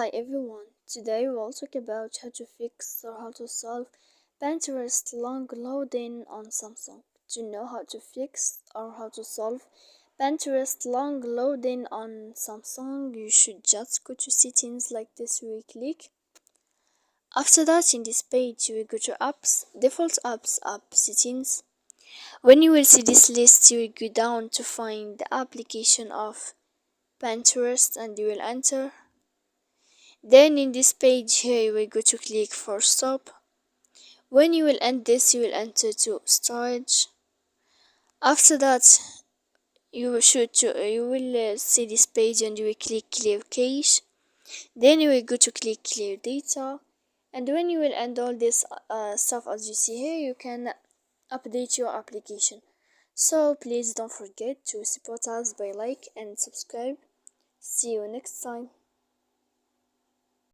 Hi everyone, today we'll talk about how to fix or how to solve Pinterest long loading on Samsung. To know how to fix or how to solve Pinterest long loading on Samsung, you should just go to settings like this. We click. After that, in this page, you will go to apps, default apps, app settings. When you will see this list, you will go down to find the application of Pinterest and you will enter. Then in this page here you will go to click for stop. When you will end this, you will enter to storage. After that, you will see this page and you will click clear cache. Then you will go to click clear data, and when you will end all this stuff as you see here, you can update your application. So please don't forget to support us by like and subscribe. See you next time.